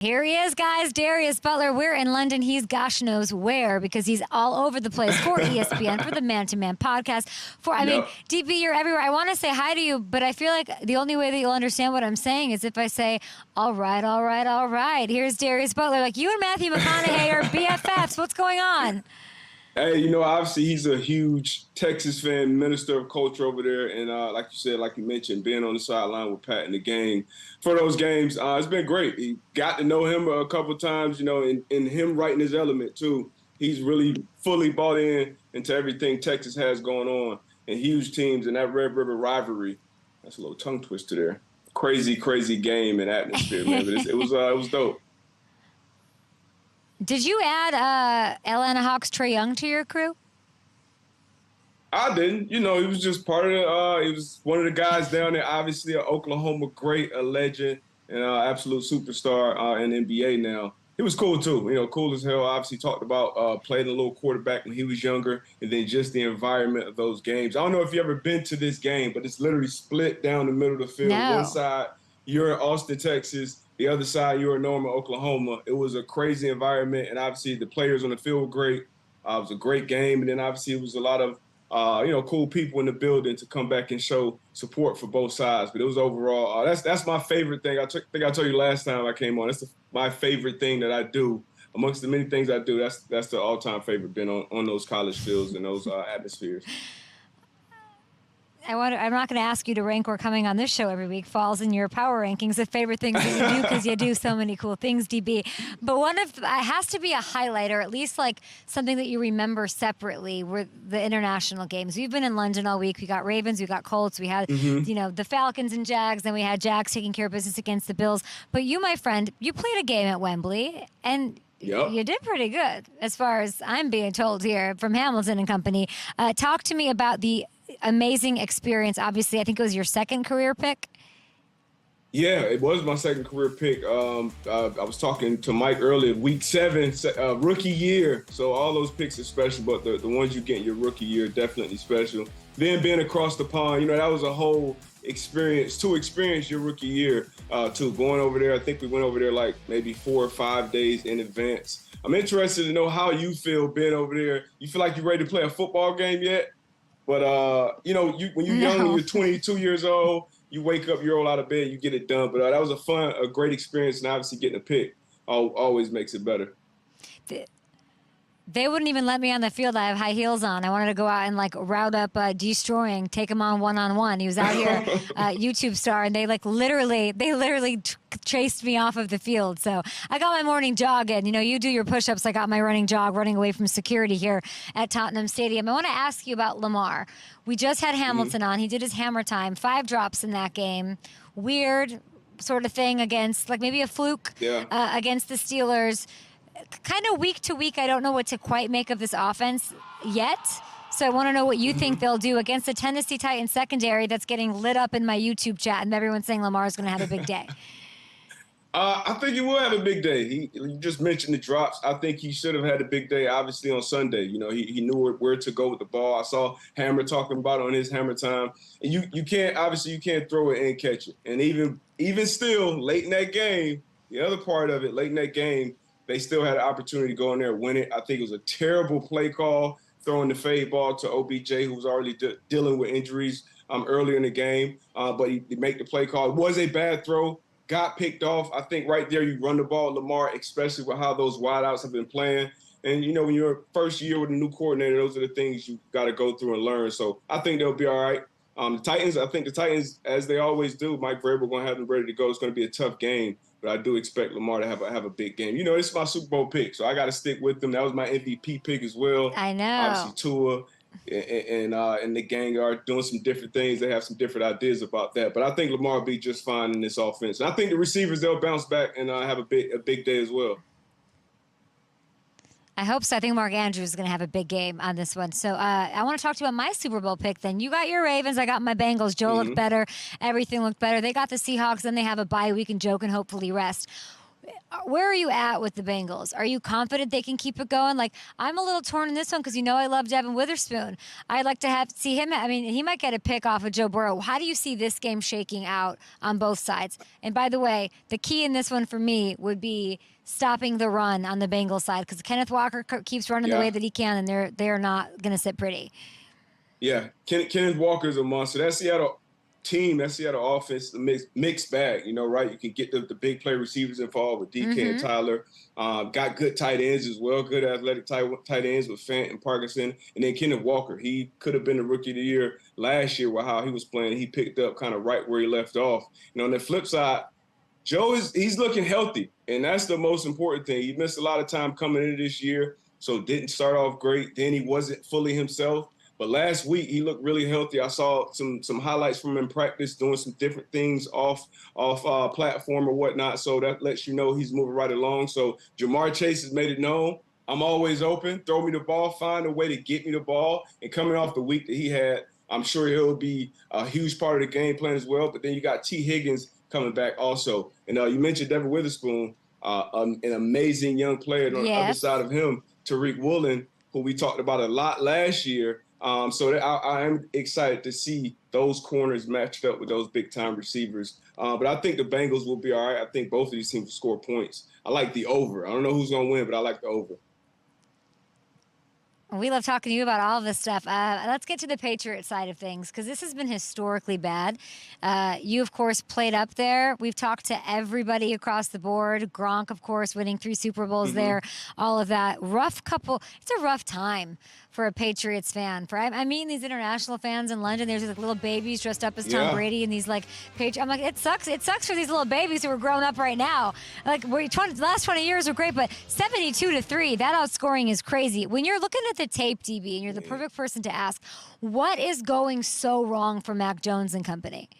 Here he is, guys. Darius Butler. We're in London. He's gosh knows where because he's all over the place for ESPN, for the Man to Man podcast. DB, you're everywhere. I want to say hi to you, but I feel like the only way that you'll understand what I'm saying is if I say, all right, all right, all right. Here's Darius Butler. Like you and Matthew McConaughey are BFFs. What's going on? Hey, obviously he's a huge Texas fan, minister of culture over there. And like you said, like you mentioned, being on the sideline with Pat in the game for those games, it's been great. He got to know him a couple of times, and him right in his element, too. He's really fully bought into everything Texas has going on and huge teams and that Red River rivalry. That's a little tongue twister there. Crazy, crazy game and atmosphere, man. But it was dope. Did you add Atlanta Hawks Trae Young to your crew? I didn't. He was just part of he was one of the guys down there, obviously an Oklahoma great, a legend, and absolute superstar in NBA now. He was cool, too. Cool as hell. Obviously talked about playing a little quarterback when he was younger and then just the environment of those games. I don't know if you've ever been to this game, but it's literally split down the middle of the field. No. One side, you're in Austin, Texas. The other side, you're in Norman, Oklahoma. It was a crazy environment, and obviously the players on the field were great. It was a great game, and then obviously it was a lot of, cool people in the building to come back and show support for both sides. But it was overall, that's my favorite thing. I think I told you last time I came on. That's my favorite thing that I do. Amongst the many things I do, that's the all-time favorite, being on those college fields and those atmospheres. I'm not going to ask you to rank where coming on this show every week falls in your power rankings of favorite things that you do because you do so many cool things, DB. But it has to be a highlight or at least like something that you remember separately were the international games. We've been in London all week. We got Ravens, we got Colts, we had the Falcons and Jags, then we had Jags taking care of business against the Bills. But you, my friend, you played a game at Wembley and Yep. You did pretty good as far as I'm being told here from Hamilton and company. Talk to me about the amazing experience. Obviously, I think it was your second career pick. Yeah, it was my second career pick. I was talking to Mike earlier, week 7, rookie year. So all those picks are special, but the ones you get in your rookie year are definitely special. Then being across the pond, that was a whole experience to experience your rookie year too. Going over there, I think we went over there like maybe 4 or 5 days in advance. I'm interested to know how you feel being over there. You feel like you're ready to play a football game yet? But, when you're young and you're 22 years old, you wake up, you roll out of bed, you get it done. But that was a great experience, and obviously getting a pick always makes it better. They wouldn't even let me on the field. I have high heels on. I wanted to go out and route up Destroying, take him on one-on-one. He was out here, YouTube star, and they literally chased me off of the field. So I got my morning jog in. You do your push-ups. I got my running jog, running away from security here at Tottenham Stadium. I want to ask you about Lamar. We just had Hamilton on. He did his hammer time, 5 drops in that game. Weird sort of thing against, maybe a fluke against the Steelers. Kind of week to week, I don't know what to quite make of this offense yet. So I want to know what you think they'll do against the Tennessee Titans secondary that's getting lit up in my YouTube chat, and everyone's saying Lamar's going to have a big day. I think he will have a big day. You just mentioned the drops. I think he should have had a big day, obviously, on Sunday. He knew where to go with the ball. I saw Hammer talking about it on his hammer time. And you can't throw it and catch it. And even still, late in that game, the other part of it, late in that game, they still had an opportunity to go in there and win it. I think it was a terrible play call, throwing the fade ball to OBJ, who was already dealing with injuries earlier in the game. But he made the play call. It was a bad throw, got picked off. I think right there you run the ball, Lamar, especially with how those wideouts have been playing. And, when you're first year with a new coordinator, those are the things you got to go through and learn. So I think they'll be all right. The Titans, as they always do, Mike Vrabel going to have them ready to go. It's going to be a tough game. But I do expect Lamar to have a big game. This is my Super Bowl pick, so I got to stick with them. That was my MVP pick as well. I know. Obviously, Tua and the gang are doing some different things. They have some different ideas about that. But I think Lamar will be just fine in this offense. And I think the receivers, they'll bounce back and have a big day as well. I hope so. I think Mark Andrews is going to have a big game on this one. So I want to talk to you about my Super Bowl pick then. You got your Ravens. I got my Bengals. Joe looked better. Everything looked better. They got the Seahawks. Then they have a bye week and Joe can hopefully rest. Where are you at with the Bengals? Are you confident they can keep it going? Like, I'm a little torn in this one because I love Devin Witherspoon. I'd like to see him. I mean, he might get a pick off of Joe Burrow. How do you see this game shaking out on both sides? And by the way, the key in this one for me would be stopping the run on the Bengals side because Kenneth Walker keeps running the way that he can, and they're not going to sit pretty. Yeah, Kenneth Walker's a monster. That Seattle offense, mixed bag, right? You can get the big play receivers involved with DK and Tyler. Got good tight ends as well, good athletic tight ends with Fant and Parkinson. And then Kenneth Walker, he could have been the rookie of the year last year with how he was playing. He picked up kind of right where he left off. On the flip side, he's looking healthy, and that's the most important thing. He missed a lot of time coming into this year, so didn't start off great. Then he wasn't fully himself. But last week, he looked really healthy. I saw some highlights from him in practice, doing some different things off platform or whatnot. So that lets you know he's moving right along. So Jamar Chase has made it known. I'm always open. Throw me the ball. Find a way to get me the ball. And coming off the week that he had, I'm sure he'll be a huge part of the game plan as well. But then you got T. Higgins coming back also. And you mentioned Devin Witherspoon, an amazing young player. And on the other side of him, Tariq Woolen, who we talked about a lot last year. So I am excited to see those corners matched up with those big-time receivers. But I think the Bengals will be all right. I think both of these teams will score points. I like the over. I don't know who's going to win, but I like the over. We love talking to you about all of this stuff. Let's get to the Patriot side of things because this has been historically bad. You, of course, played up there. We've talked to everybody across the board. Gronk, of course, winning 3 Super Bowls there. All of that. It's a rough time for a Patriots fan. I'm meeting these international fans in London. There's these little babies dressed up as Tom Brady and these Patriots. I'm like, it sucks. It sucks for these little babies who are growing up right now. Like, the last 20 years were great, but 72-3, that outscoring is crazy. When you're looking at the tape, DB, and you're the perfect person to ask, what is going so wrong for Mac Jones and company?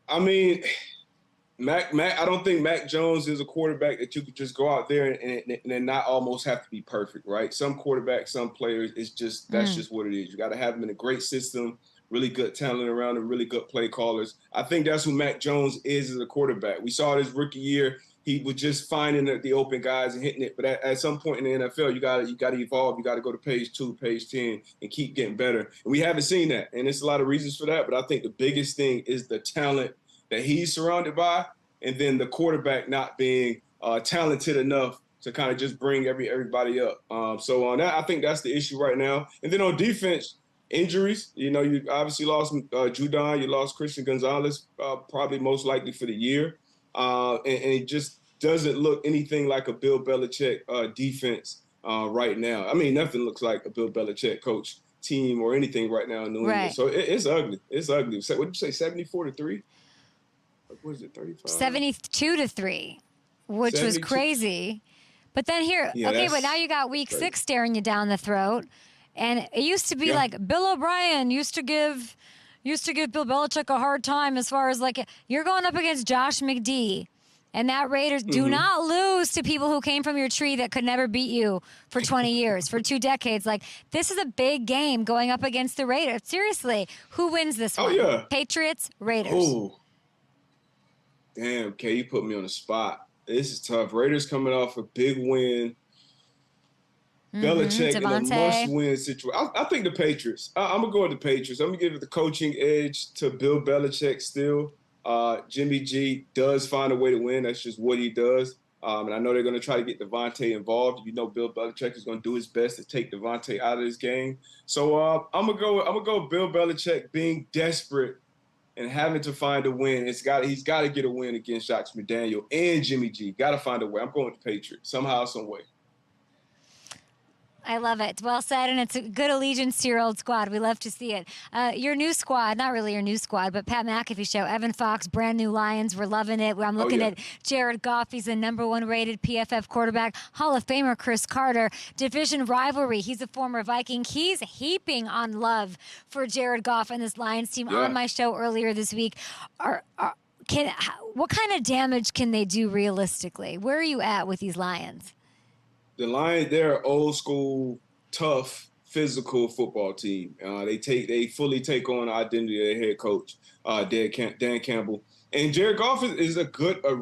I mean, I don't think Mac Jones is a quarterback that you could just go out there and not almost have to be perfect, right? Some quarterbacks, some players, that's just what it is. You got to have them in a great system, really good talent around them, really good play callers. I think that's who Mac Jones is as a quarterback. We saw his rookie year. He was just finding the open guys and hitting it. But at some point in the NFL, you got to evolve. You got to go to page 2, page 10, and keep getting better. And we haven't seen that. And there's a lot of reasons for that. But I think the biggest thing is the talent that he's surrounded by, and then the quarterback not being talented enough to kind of just bring everybody up. So on that, I think that's the issue right now. And then on defense, injuries. You obviously lost Judon. You lost Christian Gonzalez, probably most likely for the year. And it just doesn't look anything like a Bill Belichick defense right now. I mean, nothing looks like a Bill Belichick coach team or anything right now in New England. So it's ugly. It's ugly. What did you say, 74-3? What is it, 35? 72-3, which 72. Was crazy. But then but now you got week 6 staring you down the throat. And it used to be like Bill O'Brien used to give Bill Belichick a hard time as far as you're going up against Josh McD. And that Raiders do not lose to people who came from your tree that could never beat you for 20 years, for 2 decades. This is a big game going up against the Raiders. Seriously, who wins this one? Yeah. Patriots, Raiders. Oh, damn, Kay, you put me on the spot. This is tough. Raiders coming off a big win. Belichick in a must-win situation. I think the Patriots. I'm going to go with the Patriots. I'm going to give it the coaching edge to Bill Belichick still. Jimmy G does find a way to win. That's just what he does. And I know they're going to try to get Devontae involved. Bill Belichick is going to do his best to take Devontae out of this game. So I'm going to go with Bill Belichick being desperate and having to find a win. He's got to get a win against Josh McDaniel and Jimmy G. Got to find a way. I'm going with the Patriots somehow, some way. I love it. Well said, and it's a good allegiance to your old squad. We love to see it. Your new squad, not really your new squad, but Pat McAfee show, Evan Fox, brand new Lions. We're loving it. I'm looking at Jared Goff. He's the #1 rated PFF quarterback. Hall of Famer Chris Carter. Division rivalry. He's a former Viking. He's heaping on love for Jared Goff and this Lions team on my show earlier this week. What kind of damage can they do realistically? Where are you at with these Lions? The Lions, they're an old school, tough, physical football team. They fully take on the identity of their head coach, Dan Campbell. And Jared Goff is a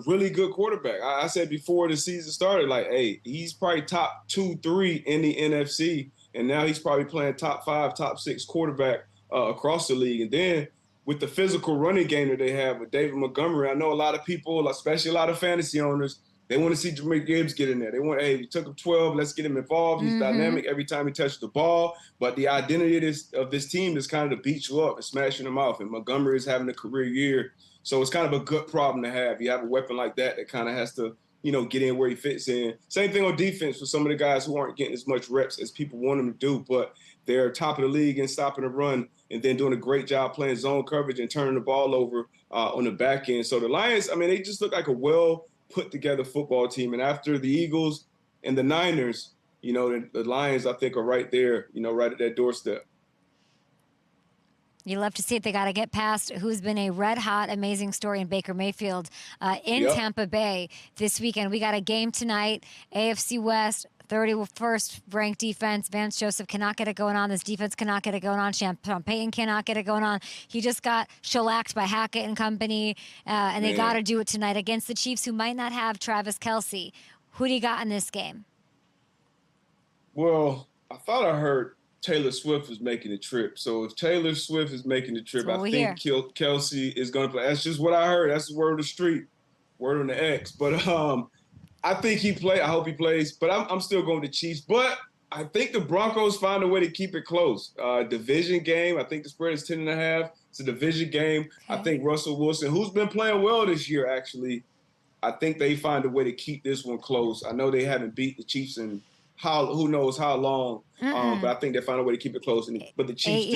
really good quarterback. I said before the season started, like, hey, he's probably top 2, 3 in the NFC, and now he's probably playing top 5, top 6 quarterback across the league. And then with the physical running game that they have with David Montgomery, I know a lot of people, especially a lot of fantasy owners, they want to see Jahmyr Gibbs get in there. They want, hey, we took him 12, let's get him involved. He's dynamic every time he touches the ball. But the identity of this team is kind of to beat you up and smash you in the mouth. And Montgomery is having a career year. So it's kind of a good problem to have. You have a weapon like that kind of has to, get in where he fits in. Same thing on defense for some of the guys who aren't getting as much reps as people want them to do, but they're top of the league in stopping the run and then doing a great job playing zone coverage and turning the ball over on the back end. So the Lions, they just look like a well-put-together football team. And after the Eagles and the Niners, the Lions, I think, are right there, right at that doorstep. You love to see it. They got to get past who's been a red-hot, amazing story in Baker Mayfield in Tampa Bay this weekend. We got a game tonight, AFC West, 31st ranked defense. Vance Joseph cannot get it going on. This defense cannot get it going on. Sean Payton cannot get it going on. He just got shellacked by Hackett and company, and they got to do it tonight against the Chiefs, who might not have Travis Kelce. Who do you got in this game? Well, I thought I heard Taylor Swift is making the trip. So if Taylor Swift is making the trip, I think Kelce is going to play. That's just what I heard. That's the word of the street, word on the X. But I think he play. I hope he plays. But I'm still going to Chiefs. But I think the Broncos find a way to keep it close. Division game. I think the spread is 10.5. It's a division game. Okay. I think Russell Wilson, who's been playing well this year, actually, I think they find a way to keep this one close. I know they haven't beat the Chiefs in who knows how long, but I think they find a way to keep it close. But the Chiefs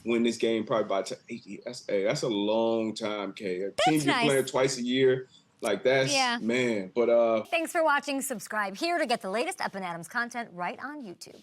do win this game probably by 8 years. That's a long time, Kay. A team you're playing twice a year, like that's, man. But thanks for watching. Subscribe here to get the latest Up and Adams content right on YouTube.